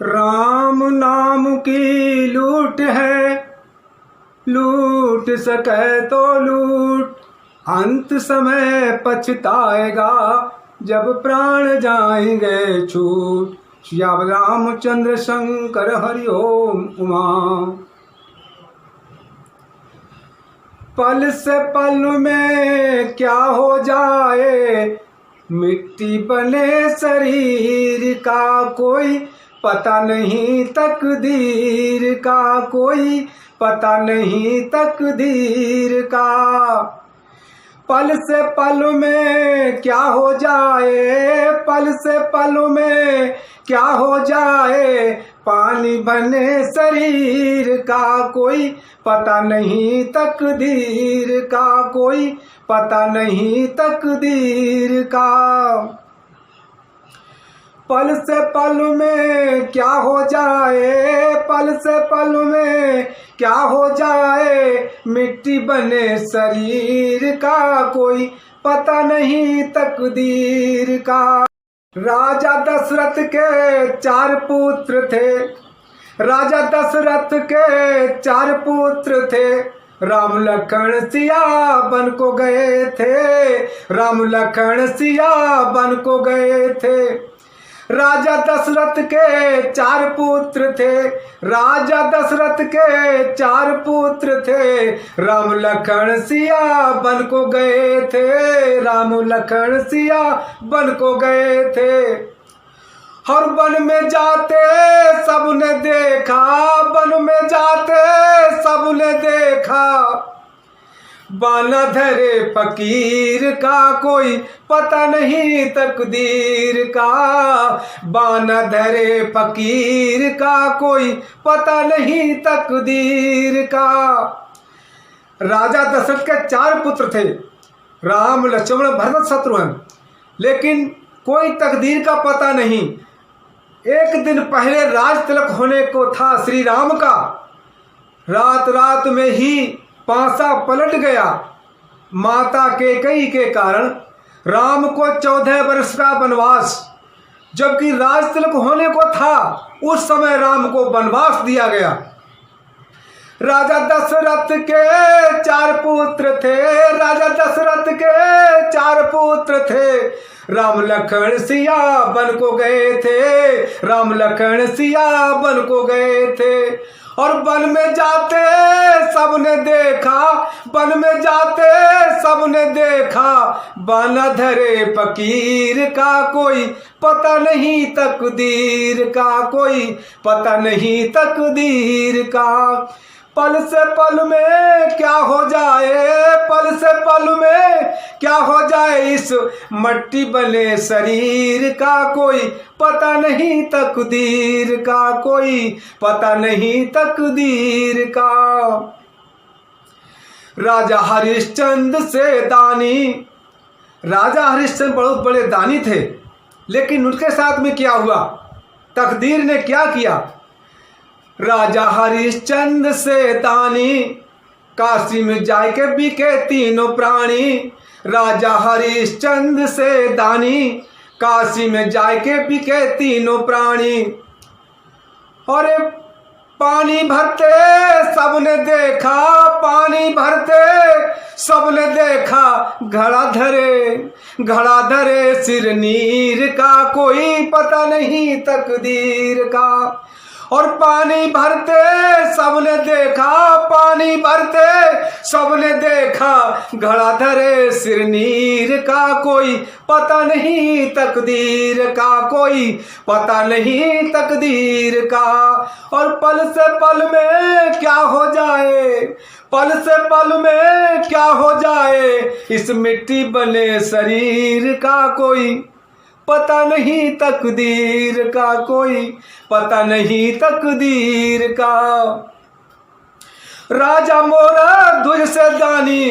राम नाम की लूट है, लूट सके तो लूट, अंत समय पछताएगा जब प्राण जाएंगे छूट। श्री रामचंद्र शंकर हरि ओम उमा। पल से पल में क्या हो जाए, मिट्टी बने शरीर का कोई पता नहीं, तकदीर का कोई पता नहीं, तकदीर का। पल से पल में क्या हो जाए, पल से पल में क्या हो जाए, पानी बने शरीर का कोई पता नहीं, तकदीर का कोई पता नहीं, तकदीर का। पल से पल में क्या हो जाए, पल से पल में क्या हो जाए, मिट्टी बने शरीर का कोई पता नहीं, तकदीर का। राजा दशरथ के 4 पुत्र थे, राजा दशरथ के 4 पुत्र थे, राम लखन सिया बन को गए थे, राम लखन सिया बन को गए थे। राजा दशरथ के 4 पुत्र थे, राजा दशरथ के 4 पुत्र थे, राम लखन सिया बन को गए थे, राम लखन सिया बन को गए थे। हर वन में जाते सबने देखा, वन में जाते सबने देखा, बाना धरे फकीर का कोई पता नहीं, तकदीर का। बाना धरे फकीर का कोई पता नहीं, तकदीर का। राजा दशरथ के 4 पुत्र थे, राम लक्ष्मण भरत शत्रुघ्न, लेकिन कोई तकदीर का पता नहीं। एक दिन पहले राज तिलक होने को था श्री राम का, रात रात में ही पासा पलट गया। माता कैकेयी के कारण राम को 14 वर्ष का वनवास, जबकि राज तिलक होने को था उस समय राम को वनवास दिया गया। राजा दशरथ के 4 पुत्र थे, राजा दशरथ के 4 पुत्र थे, राम लखन सिया बन को गए थे, राम लखन सिया बन को गए थे। और वन में जाते सबने देखा, वन में जाते सबने देखा, बाना धरे फकीर का कोई पता नहीं, तकदीर का कोई पता नहीं, तकदीर का। पल से पल में क्या हो जाए, पल से पल में क्या हो जाए, इस मट्टी बने शरीर का कोई पता नहीं, तकदीर का कोई पता नहीं, तकदीर का। राजा हरिश्चंद्र से दानी, राजा हरिश्चंद्र बहुत बड़े दानी थे, लेकिन उनके साथ में क्या हुआ, तकदीर ने क्या किया। राजा हरिश्चंद्र से दानी, काशी में जाके बिके तीनों प्राणी। राजा हरिश्चंद्र से दानी, काशी में जाके बिके तीनों प्राणी। और पानी भरते सबने देखा, पानी भरते सबने देखा, घड़ा धरे सिर नीर का कोई पता नहीं, तकदीर का। और पानी भरते सबने देखा, पानी भरते सबने देखा, घड़ा धरे सिर नीर का कोई पता नहीं, तकदीर का कोई पता नहीं, तकदीर का। और पल से पल में क्या हो जाए, पल से पल में क्या हो जाए, इस मिट्टी बने शरीर का कोई पता नहीं, तकदीर का कोई पता नहीं, तकदीर का। राजा मोरा ध्वज से दानी,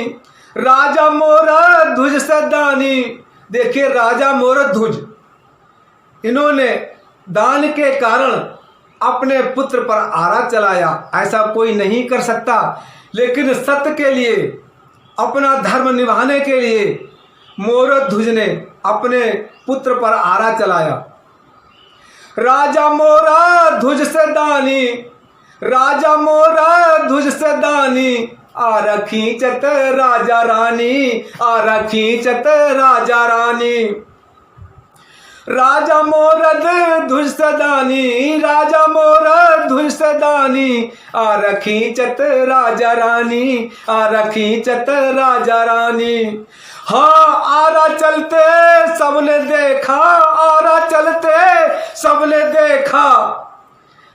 राजा मोरा ध्वज से दानी। देखिए राजा मोरा ध्वज, इन्होंने दान के कारण अपने पुत्र पर आरा चलाया, ऐसा कोई नहीं कर सकता, लेकिन सत्य के लिए, अपना धर्म निभाने के लिए मोरध्वज ने अपने पुत्र पर आरा चलाया। राजा मोरा धुज से दानी, राजा मोरा धुज से दानी, आरा खींचत राजा रानी, आरा खींचत राजा रानी। राजा मोरद धुज से दानी, राजा मोरद धुज से दानी, आरा खींचत राजा रानी, आरा खींचत राजा रानी। हाँ आरा चलते सबने देखा, आरा चलते सबने देखा,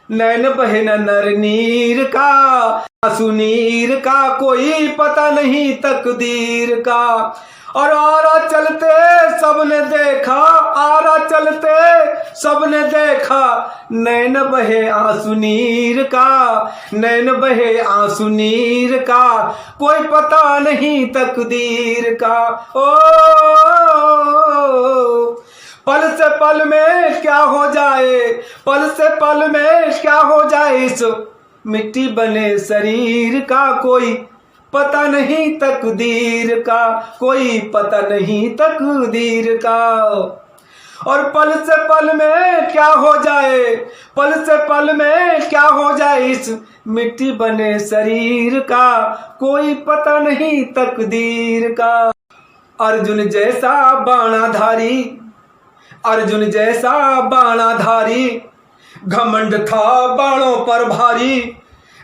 नैन बहे न नर नीर का, आंसू नीर का कोई पता नहीं तकदीर का। और आरा चलते सबने देखा, आरा चलते सबने देखा, नैन बहे आंसू नीर का, नैन बहे आंसू नीर का, कोई पता नहीं तकदीर का। ओ पल से पल में क्या हो जाए, पल से पल में क्या हो जाए, इस मिट्टी बने शरीर का कोई पता नहीं तकदीर का, कोई पता नहीं तकदीर का। और पल से पल में क्या हो जाए, पल से पल में क्या हो जाए, इस मिट्टी बने शरीर का कोई पता नहीं तकदीर का। अर्जुन जैसा बाणाधारी, अर्जुन जैसा बाणाधारी, घमंड था बाणों पर भारी,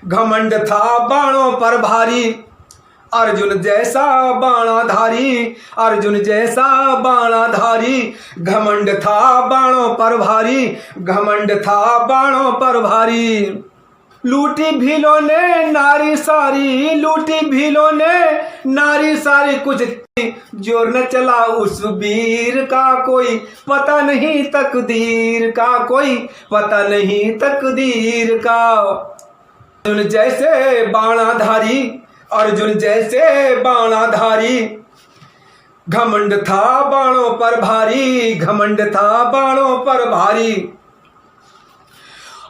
घमंड था बाणों पर भारी। अर्जुन जैसा बाणाधारी, अर्जुन जैसा बाणाधारी, घमंड था बाणों पर भारी, घमंड था बाणों पर भारी। लूटी भीलों ने नारी सारी, लूटी भीलों ने नारी सारी, कुछ जोर न चला उस वीर का कोई पता नहीं तकदीर का, कोई पता नहीं तकदीर का। अर्जुन जैसे बाणाधारी, अर्जुन जैसे बाणाधारी, घमंड था बाणों पर भारी, घमंड था बाणों पर भारी।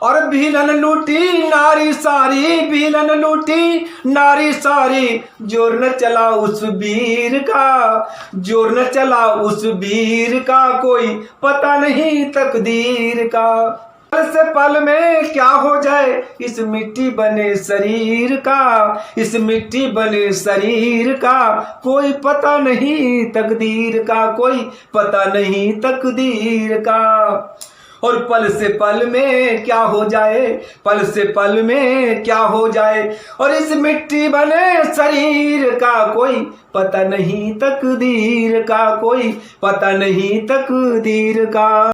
और भीलन लूटी नारी सारी, भीलन लूटी नारी सारी, जोर न चला उस वीर का, जोर न चला उस वीर का कोई पता नहीं तकदीर का। पल से पल में क्या हो जाए, इस मिट्टी बने शरीर का, इस मिट्टी बने शरीर का कोई पता नहीं तकदीर का, कोई पता नहीं तकदीर का। और पल से पल में क्या हो जाए, पल से पल में क्या हो जाए, और इस मिट्टी बने शरीर का कोई पता नहीं तकदीर का, कोई पता नहीं तकदीर का।